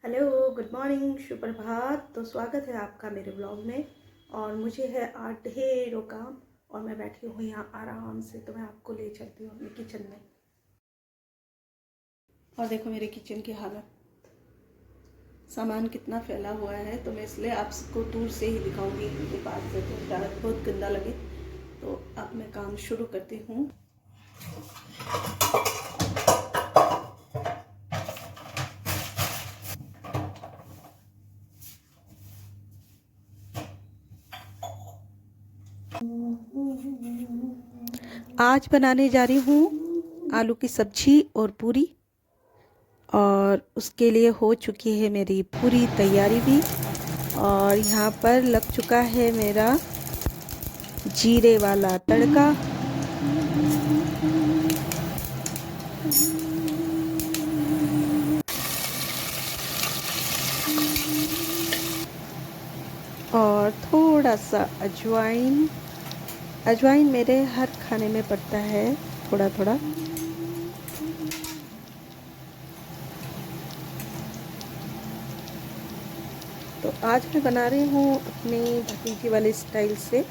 Hello, good morning, सुप्रभात। तो स्वागत है आपका मेरे ब्लॉग में। और मुझे है आज ढेरों काम और मैं बैठी हूँ यहाँ आराम से। तो मैं आपको ले चलती हूँ अपने किचन में। और देखो मेरे किचन की हालत, सामान कितना फैला हुआ है। तो मैं इसलिए आपको दूर से ही दिखाऊंगी, क्योंकि पास से तो शायद बहुत गंदा लगे। तो अब मैं काम शुरू करती हूँ। आज बनाने जा रही हूँ आलू की सब्जी और पूरी। और उसके लिए हो चुकी है मेरी पूरी तैयारी भी। और यहाँ पर लग चुका है मेरा जीरे वाला तड़का। और थोड़ा सा अजवाइन। अजवाइन मेरे हर खाने में पड़ता है थोड़ा थोड़ा। तो आज मैं बना रही हूँ अपनी भतीजी वाले स्टाइल से,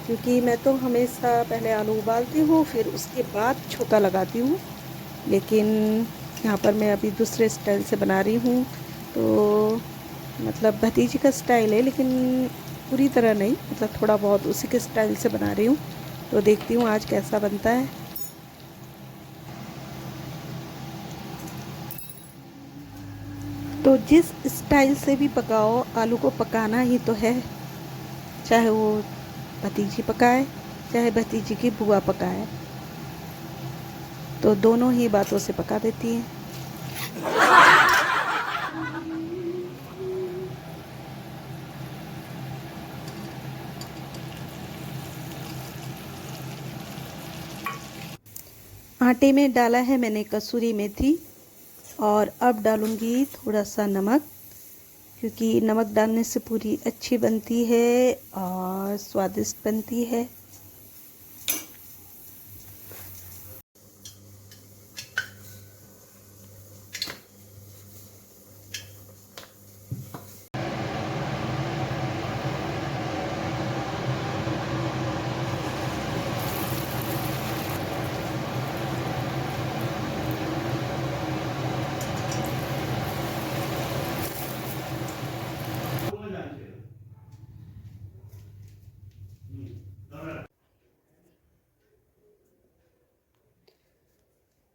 क्योंकि मैं तो हमेशा पहले आलू उबालती हूँ फिर उसके बाद छोंका लगाती हूँ। लेकिन यहाँ पर मैं अभी दूसरे स्टाइल से बना रही हूँ। तो मतलब भतीजी का स्टाइल है, लेकिन पूरी तरह नहीं, मतलब थोड़ा बहुत उसी के स्टाइल से बना रही हूँ। तो देखती हूँ आज कैसा बनता है। तो जिस स्टाइल से भी पकाओ, आलू को पकाना ही तो है। चाहे वो भतीजी पकाए, चाहे भतीजी की बुआ पकाए, तो दोनों ही बातों से पका देती हैं। आटे में डाला है मैंने कसूरी मेथी। और अब डालूंगी थोड़ा सा नमक, क्योंकि नमक डालने से पूरी अच्छी बनती है और स्वादिष्ट बनती है।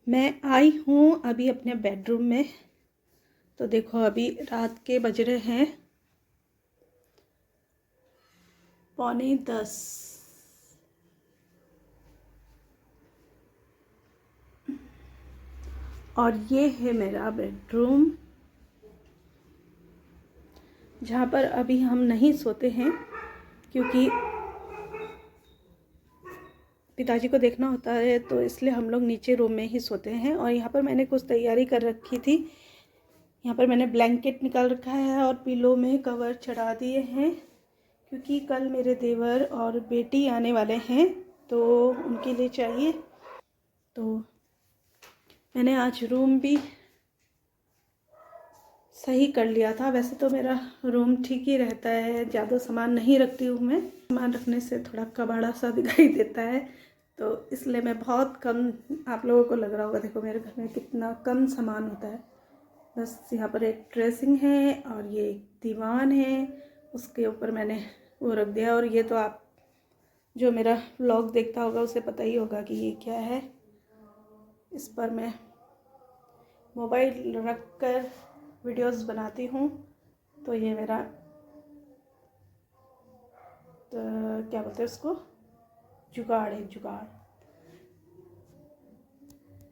मैं आई हूँ अभी अपने बेडरूम में। तो देखो अभी रात के बज रहे हैं 9:45। और ये है मेरा बेडरूम, जहाँ पर अभी हम नहीं सोते हैं, क्योंकि पिताजी को देखना होता है। तो इसलिए हम लोग नीचे रूम में ही सोते हैं। और यहाँ पर मैंने कुछ तैयारी कर रखी थी। यहाँ पर मैंने ब्लैंकेट निकाल रखा है और पिलो में कवर चढ़ा दिए हैं, क्योंकि कल मेरे देवर और बेटी आने वाले हैं, तो उनके लिए चाहिए। तो मैंने आज रूम भी सही कर लिया था। वैसे तो मेरा रूम ठीक ही रहता है, ज़्यादा सामान नहीं रखती हूँ मैं। सामान रखने से थोड़ा कबाड़ा सा दिखाई देता है, तो इसलिए मैं बहुत कम। आप लोगों को लग रहा होगा, देखो मेरे घर में कितना कम सामान होता है। बस यहाँ पर एक ड्रेसिंग है और ये एक दीवान है, उसके ऊपर मैंने वो रख दिया। और ये तो आप जो मेरा व्लॉग देखता होगा उसे पता ही होगा कि ये क्या है। इस पर मैं मोबाइल रख कर वीडियोस बनाती हूँ। तो ये मेरा क्या बोलते हैं उसको, जुगाड़ है, जुगाड़।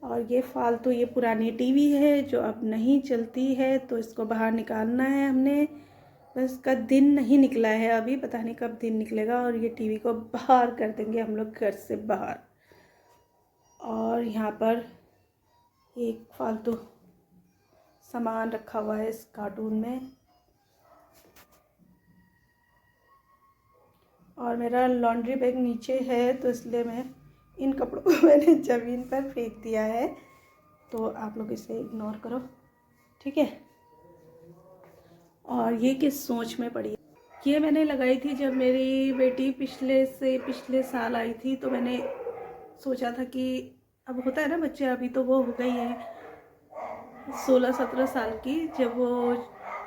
और ये फालतू, ये पुरानी टीवी है जो अब नहीं चलती है, तो इसको बाहर निकालना है हमने। बस इसका दिन नहीं निकला है अभी, पता नहीं कब दिन निकलेगा। और ये टीवी को बाहर कर देंगे हम लोग, घर से बाहर। और यहाँ पर एक फालतू सामान रखा हुआ है इस कार्टून में। और मेरा लॉन्ड्री बैग नीचे है, तो इसलिए मैं इन कपड़ों को मैंने ज़मीन पर फेंक दिया है। तो आप लोग इसे इग्नोर करो। ठीक है। और ये किस सोच में पड़ी, ये मैंने लगाई थी जब मेरी बेटी पिछले साल आई थी। तो मैंने सोचा था कि अब होता है ना बच्चे, अभी तो वो हो गई है 16-17 साल की, जब वो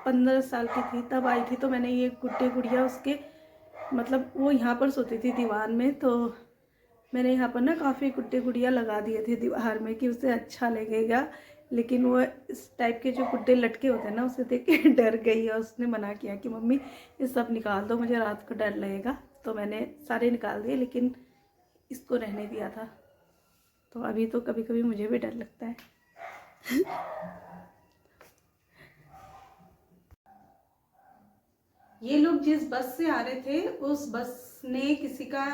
15 साल की थी तब आई थी। तो मैंने ये गुड्डे गुड़िया उसके मतलब वो यहाँ पर सोती थी दीवार में, तो मैंने यहाँ पर ना काफ़ी गुड्डे गुड़िया लगा दिए थे दीवार में कि उसे अच्छा लगेगा। लेकिन वो इस टाइप के जो गुड्डे लटके होते हैं ना, उसे देख के डर गई और उसने मना किया कि मम्मी ये सब निकाल दो, मुझे रात को डर लगेगा। तो मैंने सारे निकाल दिए, लेकिन इसको रहने दिया था। तो अभी तो कभी कभी मुझे भी डर लगता है। ये लोग जिस बस से आ रहे थे उस बस ने किसी का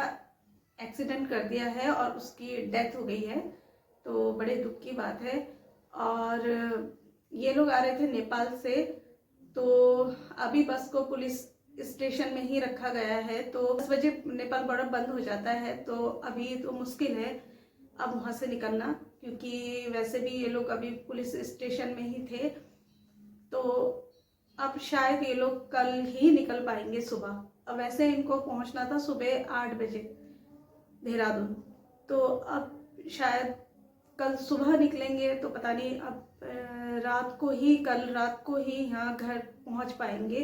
एक्सीडेंट कर दिया है और उसकी डेथ हो गई है। तो बड़े दुख की बात है। और ये लोग आ रहे थे नेपाल से, तो अभी बस को पुलिस स्टेशन में ही रखा गया है। तो 10 बजे नेपाल बॉर्डर बंद हो जाता है, तो अभी तो मुश्किल है अब वहाँ से निकलना, क्योंकि वैसे भी ये लोग अभी पुलिस स्टेशन में ही थे। तो अब शायद ये लोग कल ही निकल पाएंगे सुबह। अब वैसे इनको पहुँचना था सुबह 8 बजे देहरादून, तो अब शायद कल सुबह निकलेंगे। तो पता नहीं अब कल रात को ही यहाँ घर पहुँच पाएंगे।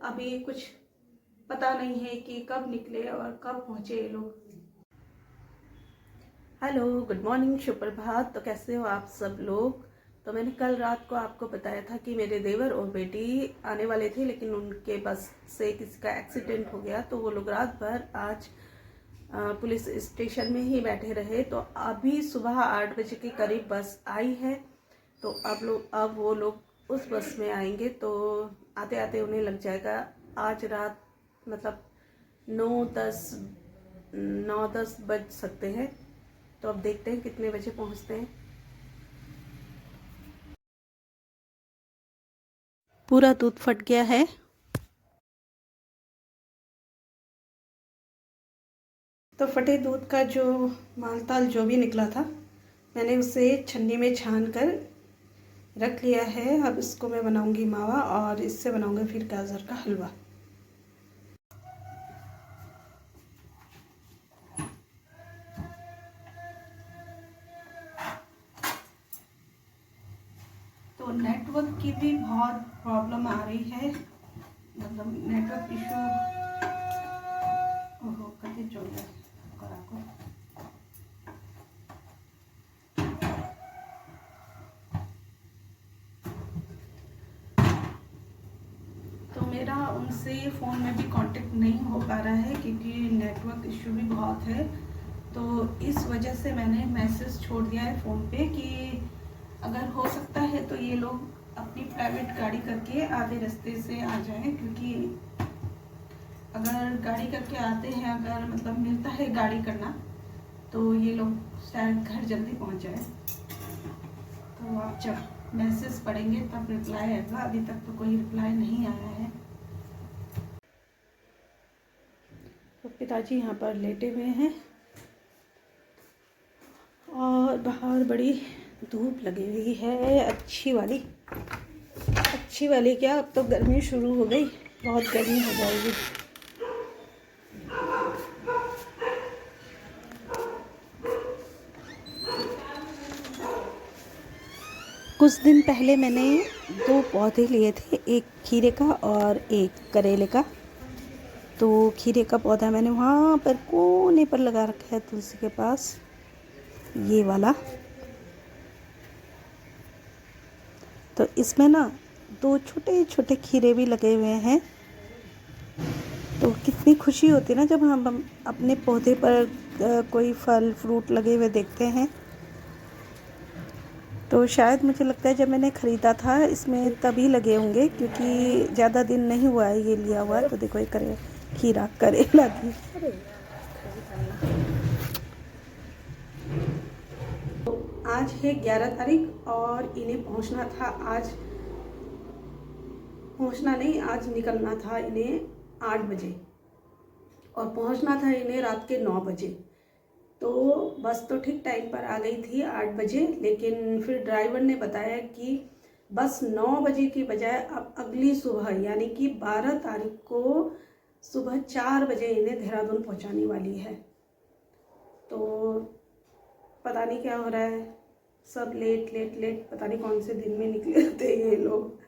अभी कुछ पता नहीं है कि कब निकले और कब पहुँचे ये लोग। हेलो, गुड मॉर्निंग, सुप्रभात। तो कैसे हो आप सब लोग। तो मैंने कल रात को आपको बताया था कि मेरे देवर और बेटी आने वाले थे, लेकिन उनके बस से किसी का एक्सीडेंट हो गया। तो वो लोग रात भर आज पुलिस स्टेशन में ही बैठे रहे। तो अभी सुबह 8 बजे के करीब बस आई है। तो अब वो लोग उस बस में आएंगे। तो आते आते उन्हें लग जाएगा आज रात, मतलब 9-10 बज सकते हैं। तो अब देखते हैं कितने बजे पहुंचते हैं। पूरा दूध फट गया है। तो फटे दूध का जो मालताल जो भी निकला था, मैंने उसे छन्नी में छान कर रख लिया है। अब इसको मैं बनाऊंगी मावा और इससे बनाऊंगी फिर गाजर का हलवा। तो नेटवर्क की भी बहुत प्रॉब्लम आ रही है, मतलब नेटवर्क इशू। ओहो कति चल रहा है। तो मेरा उनसे फ़ोन में भी कांटेक्ट नहीं हो पा रहा है, क्योंकि नेटवर्क इशू भी बहुत है। तो इस वजह से मैंने मैसेज छोड़ दिया है फ़ोन पे कि अगर हो सकता है तो ये लोग अपनी प्राइवेट गाड़ी करके आधे रास्ते से आ जाएं, क्योंकि अगर गाड़ी करके आते हैं, अगर मतलब मिलता है गाड़ी करना, तो ये लोग शायद घर जल्दी पहुंच जाए। तो आप जब मैसेज पढ़ेंगे तब रिप्लाई आएगा। अभी तक तो कोई रिप्लाई नहीं आया है। तो पिताजी यहाँ पर लेटे हुए हैं और बाहर बड़ी धूप लगी हुई है, अच्छी वाली क्या, अब तो गर्मी शुरू हो गई, बहुत गर्मी हो जाएगी। कुछ दिन पहले मैंने 2 पौधे लिए थे, एक खीरे का और एक करेले का। तो खीरे का पौधा मैंने वहाँ पर कोने पर लगा रखा है तुलसी के पास, ये वाला। तो इसमें ना 2 छोटे छोटे खीरे भी लगे हुए हैं। तो कितनी खुशी होती है ना जब हम अपने पौधे पर कोई फल फ्रूट लगे हुए देखते हैं। तो शायद मुझे लगता है जब मैंने ख़रीदा था इसमें तभी लगे होंगे, क्योंकि ज़्यादा दिन नहीं हुआ है ये लिया हुआ। तो देखो ये खीरा करेला भी। तो आज है 11 तारीख और इन्हें पहुंचना था आज निकलना था इन्हें 8 बजे और पहुंचना था इन्हें रात के 9 बजे। तो बस तो ठीक टाइम पर आ गई थी 8 बजे, लेकिन फिर ड्राइवर ने बताया कि बस 9 बजे की बजाय अब अगली सुबह यानी कि 12 तारीख को सुबह 4 बजे इन्हें देहरादून पहुंचाने वाली है। तो पता नहीं क्या हो रहा है, सब लेट लेट लेट, पता नहीं कौन से दिन में निकले होते हैं ये लोग।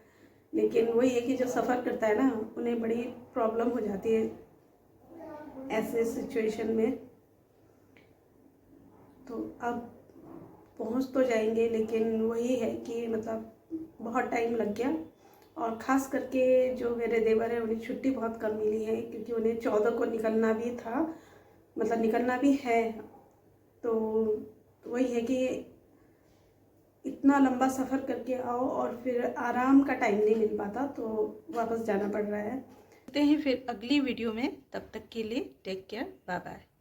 लेकिन वही है कि जो सफ़र करता है ना, उन्हें बड़ी प्रॉब्लम हो जाती है ऐसे सिचुएशन में। तो अब पहुंच तो जाएंगे, लेकिन वही है कि मतलब बहुत टाइम लग गया। और ख़ास करके जो मेरे देवर हैं उन्हें छुट्टी बहुत कम मिली है, क्योंकि उन्हें 14 को निकलना भी था, मतलब निकलना भी है। तो वही है कि इतना लंबा सफ़र करके आओ और फिर आराम का टाइम नहीं मिल पाता, तो वापस जाना पड़ रहा है। मिलते हैं फिर अगली वीडियो में, तब तक के लिए टेक केयर, बाय बाय।